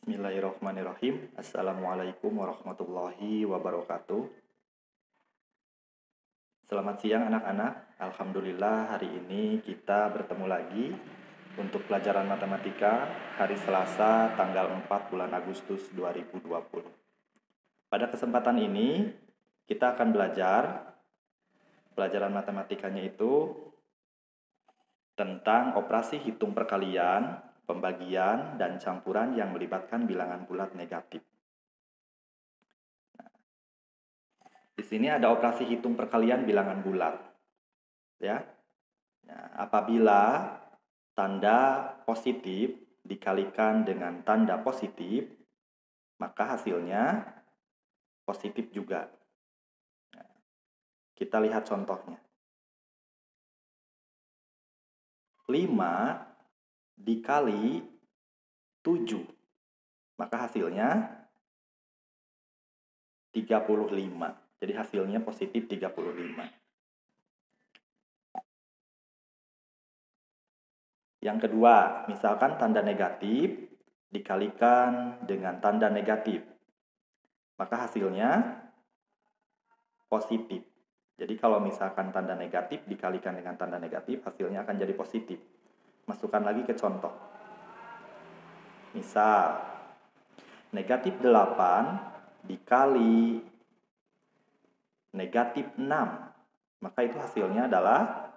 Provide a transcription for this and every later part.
Bismillahirrahmanirrahim. Assalamualaikum warahmatullahi wabarakatuh. Selamat siang anak-anak. Alhamdulillah hari ini kita bertemu lagi untuk pelajaran matematika hari Selasa tanggal 4 bulan Agustus 2020. Pada kesempatan ini kita akan belajar pelajaran matematikanya itu tentang operasi hitung perkalian, pembagian, dan campuran yang melibatkan bilangan bulat negatif. Di sini ada operasi hitung perkalian bilangan bulat. Ya. Nah, apabila tanda positif dikalikan dengan tanda positif, maka hasilnya positif juga. Nah, kita lihat contohnya. 5 dikali 7, maka hasilnya 35. Jadi hasilnya positif 35. Yang kedua, misalkan tanda negatif dikalikan dengan tanda negatif, maka hasilnya positif. Jadi kalau misalkan tanda negatif dikalikan dengan tanda negatif, hasilnya akan jadi positif. Masukkan lagi ke contoh. Misal, negatif 8 dikali negatif 6, maka itu hasilnya adalah,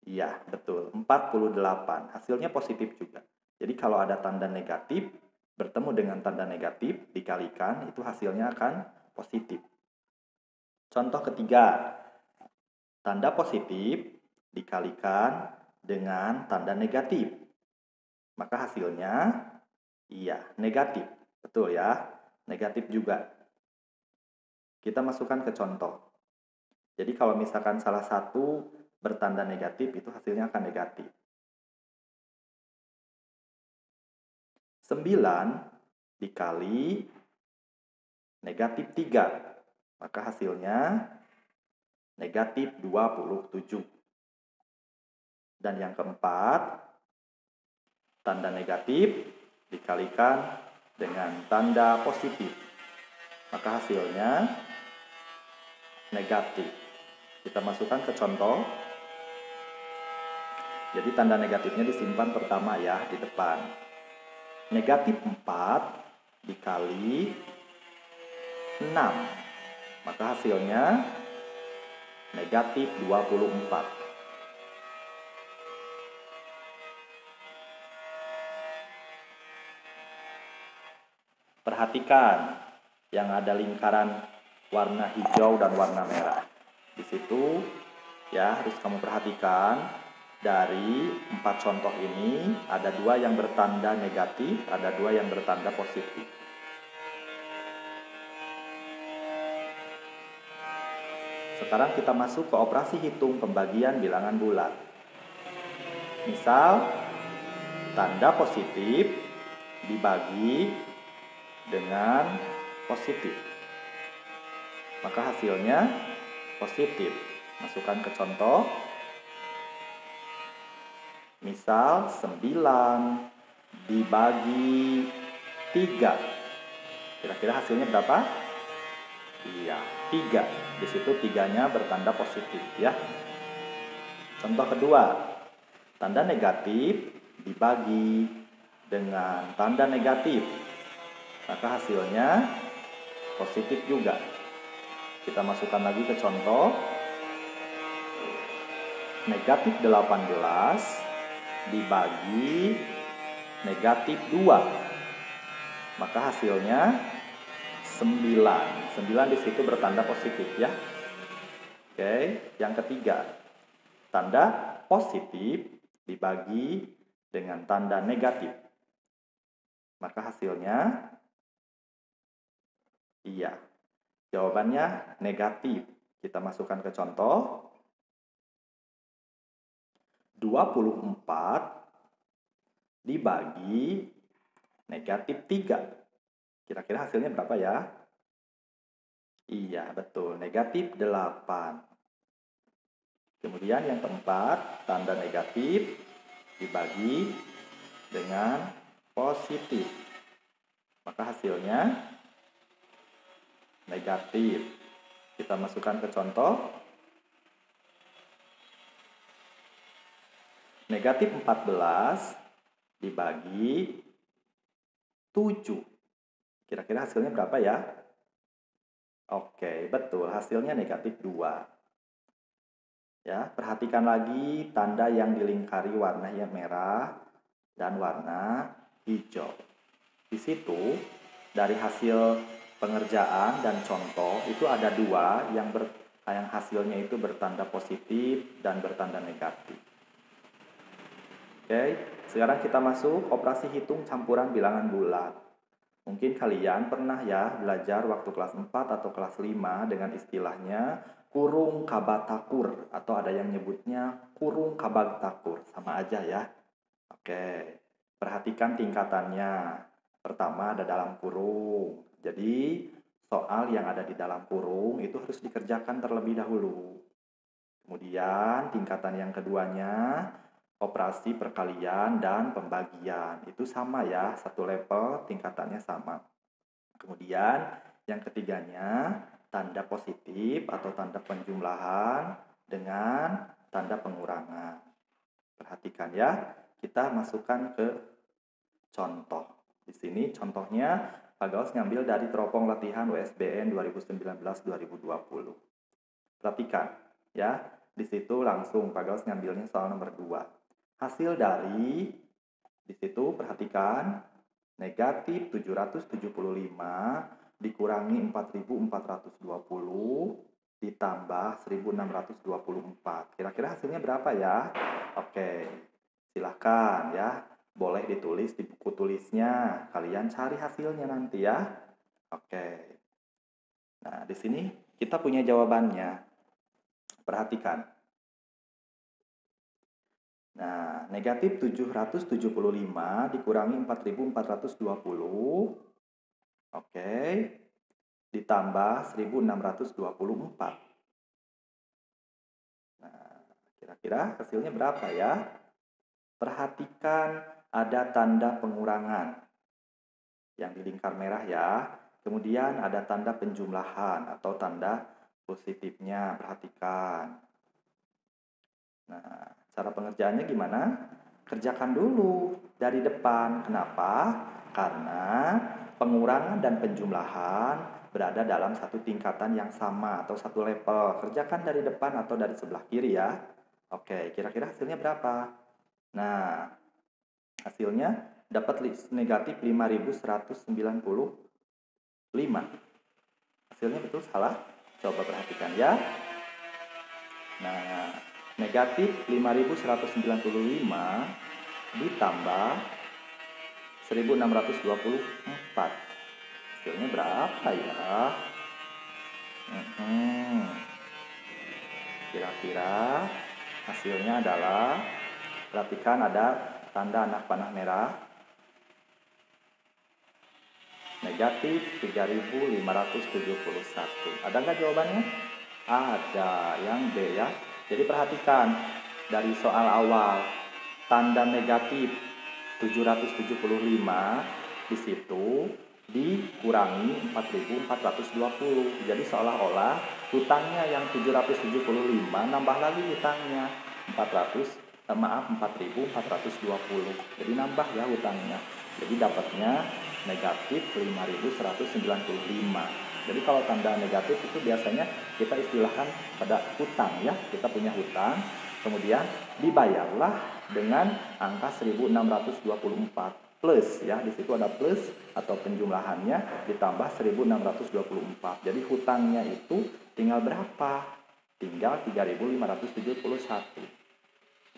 iya betul, 48. Hasilnya positif juga. Jadi kalau ada tanda negatif bertemu dengan tanda negatif dikalikan, itu hasilnya akan positif. Contoh ketiga, tanda positif dikalikan dengan tanda negatif, maka hasilnya, iya, negatif. Betul ya, negatif juga. Kita masukkan ke contoh. Jadi kalau misalkan salah satu bertanda negatif, itu hasilnya akan negatif. 9 dikali negatif 3, maka hasilnya negatif 27. Dan yang keempat, tanda negatif dikalikan dengan tanda positif, maka hasilnya negatif. Kita masukkan ke contoh. Jadi tanda negatifnya disimpan pertama ya, di depan. Negatif 4 dikali 6, maka hasilnya negatif 24. Perhatikan yang ada lingkaran warna hijau dan warna merah. Di situ ya harus kamu perhatikan, dari 4 contoh ini ada 2 yang bertanda negatif, ada 2 yang bertanda positif. Sekarang kita masuk ke operasi hitung pembagian bilangan bulat. Misal, tanda positif dibagi dengan positif, maka hasilnya positif. Masukkan ke contoh. Misal 9 dibagi 3, kira-kira hasilnya berapa? Iya, 3. Di situ 3-nya bertanda positif ya. Contoh kedua, tanda negatif dibagi dengan tanda negatif, maka hasilnya positif juga. Kita masukkan lagi ke contoh. Negatif 18 dibagi negatif 2, maka hasilnya 9. 9 di situ bertanda positif ya. Oke, yang ketiga, tanda positif dibagi dengan tanda negatif, maka hasilnya, iya, jawabannya negatif. Kita masukkan ke contoh. 24 dibagi negatif 3. Kira-kira hasilnya berapa ya? Iya, betul. Negatif 8. Kemudian yang keempat, tanda negatif dibagi dengan positif. Maka hasilnya negatif. Kita masukkan ke contoh. Negatif 14 dibagi 7. Kira-kira hasilnya berapa ya? Oke, betul. Hasilnya negatif 2. Ya, perhatikan lagi tanda yang dilingkari warna yang merah dan warna hijau. Di situ, dari hasil pengerjaan dan contoh, itu ada 2 yang hasilnya itu bertanda positif dan bertanda negatif. Oke, sekarang kita masuk operasi hitung campuran bilangan bulat. Mungkin kalian pernah ya belajar waktu kelas 4 atau kelas 5 dengan istilahnya kurung kabatakur, atau ada yang nyebutnya kurung kabatakur, sama aja ya. Oke, perhatikan tingkatannya. Pertama ada dalam kurung. Jadi soal yang ada di dalam kurung itu harus dikerjakan terlebih dahulu. Kemudian tingkatan yang keduanya operasi perkalian dan pembagian. Itu sama ya, satu level tingkatannya sama. Kemudian yang ketiganya tanda positif atau tanda penjumlahan dengan tanda pengurangan. Perhatikan ya, kita masukkan ke contoh. Di sini contohnya Pak Gaus ngambil dari teropong latihan USBN 2019-2020. Perhatikan ya, di situ langsung Pak Gaus ngambilnya soal nomor 2. Hasil dari, di situ perhatikan, negatif 775 dikurangi 4420 ditambah 1624. Kira-kira hasilnya berapa ya? Oke, silahkan ya. Boleh ditulis di buku tulisnya. Kalian cari hasilnya nanti ya. Oke. Nah, di sini kita punya jawabannya. Perhatikan. Nah, negatif 775 dikurangi 4420, oke, ditambah 1624. Nah, kira-kira hasilnya berapa ya? Perhatikan ada tanda pengurangan yang di lingkar merah ya. Kemudian ada tanda penjumlahan atau tanda positifnya, perhatikan. Nah, cara pengerjaannya gimana? Kerjakan dulu dari depan. Kenapa? Karena pengurangan dan penjumlahan berada dalam satu tingkatan yang sama atau satu level. Kerjakan dari depan atau dari sebelah kiri ya. Oke, kira-kira hasilnya berapa? Nah, hasilnya dapat negatif 5195. Hasilnya betul salah? Coba perhatikan ya. Nah, negatif 5195 ditambah 1624. Hasilnya berapa ya? Kira-kira hasilnya adalah, perhatikan ada tanda anak panah merah, negatif 3571. Ada nggak jawabannya? Ada, yang B ya. Jadi perhatikan dari soal awal, tanda negatif 775 di situ dikurangi 4420. Jadi seolah-olah hutangnya yang 775 nambah lagi hutangnya 4420. Jadi nambah ya hutangnya. Jadi dapatnya negatif 5195. Jadi kalau tanda negatif itu biasanya kita istilahkan pada hutang ya. Kita punya hutang, kemudian dibayarlah dengan angka 1624 plus ya. Di situ ada plus atau penjumlahannya ditambah 1624. Jadi hutangnya itu tinggal berapa? Tinggal 3571.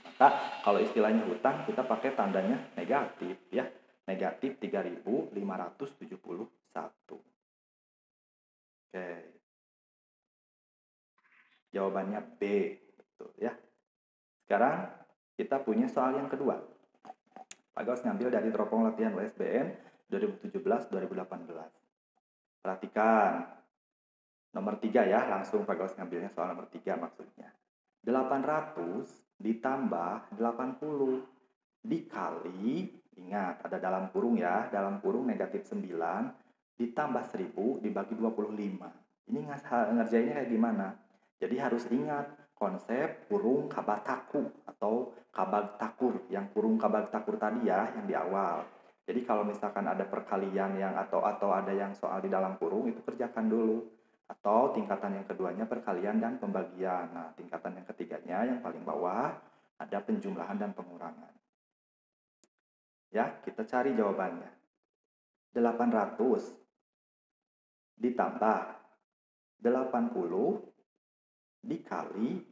Maka kalau istilahnya hutang kita pakai tandanya negatif ya. Negatif 3571. Oke. Jawabannya B. Betul ya. Sekarang kita punya soal yang kedua. Pak Gaus ngambil dari teropong latihan USBN 2017-2018. Perhatikan. Nomor 3 ya, langsung Pak Gaus ngambilnya soal nomor 3 maksudnya. 800 ditambah 80 dikali Ingat, ada dalam kurung ya, dalam kurung negatif 9 ditambah 1000 dibagi 25. Ini ngerjainnya kayak gimana? Jadi harus ingat konsep kurung kabataku atau kabagtakur, yang kurung kabagtakur tadi ya, yang di awal. Jadi kalau misalkan ada perkalian yang atau ada yang soal di dalam kurung, itu kerjakan dulu. Atau tingkatan yang keduanya perkalian dan pembagian. Nah, tingkatan yang ketiganya yang paling bawah ada penjumlahan dan pengurangan. Ya, kita cari jawabannya. 800 ditambah 80 dikali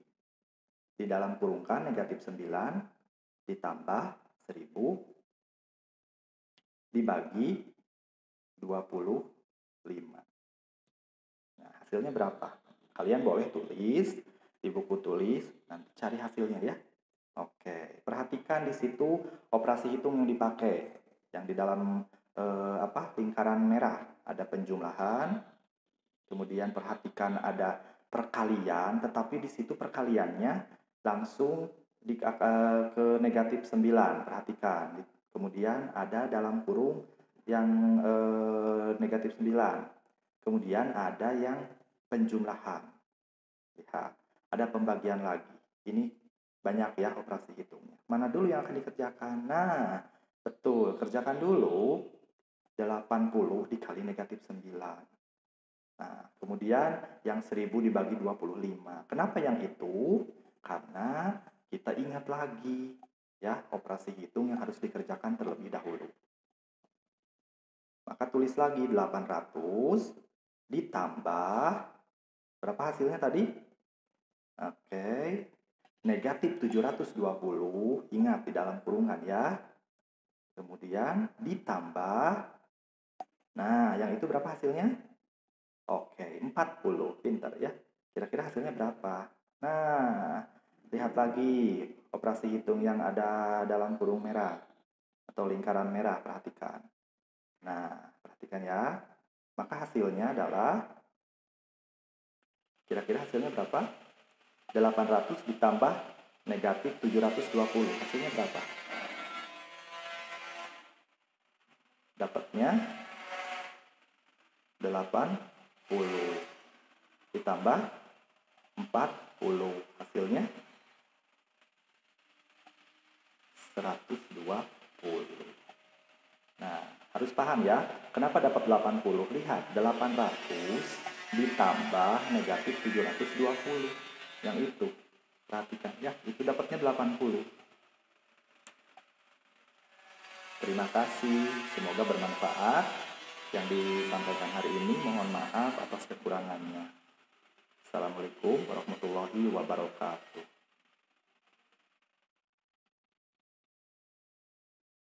di dalam kurungkan negatif 9 ditambah 1000 dibagi 25. Nah, hasilnya berapa? Kalian boleh tulis di buku tulis, nanti cari hasilnya ya. Oke, perhatikan di situ operasi hitung yang dipakai. Yang di dalam lingkaran merah ada penjumlahan, kemudian perhatikan ada perkalian, tetapi di situ perkaliannya langsung ke negatif 9, perhatikan. Kemudian ada dalam kurung yang negatif 9. Kemudian ada yang penjumlahan. Lihat, ada pembagian lagi. Ini banyak ya operasi hitungnya. Mana dulu yang akan dikerjakan? Nah, betul, kerjakan dulu 80 dikali negatif 9. Nah, kemudian yang 1000 dibagi 25. Kenapa yang itu? Karena kita ingat lagi ya, operasi hitung yang harus dikerjakan terlebih dahulu. Maka tulis lagi 800 ditambah berapa hasilnya tadi? Oke. Negatif 720, ingat di dalam kurungan ya. Kemudian ditambah, nah yang itu berapa hasilnya? Oke, 40, pintar ya. Kira-kira hasilnya berapa? Nah, lihat lagi operasi hitung yang ada dalam kurung merah atau lingkaran merah, perhatikan. Nah, perhatikan ya. Maka hasilnya adalah, kira-kira hasilnya berapa? 800 ditambah negatif 720. Hasilnya berapa? Dapatnya 80 ditambah 40. Hasilnya 120. Nah, harus paham ya. Kenapa dapat 80? Lihat, 800 ditambah negatif 720. Yang itu. Perhatikan ya, itu dapatnya 80. Terima kasih, semoga bermanfaat yang disampaikan hari ini. Mohon maaf atas kekurangannya. Assalamualaikum warahmatullahi wabarakatuh.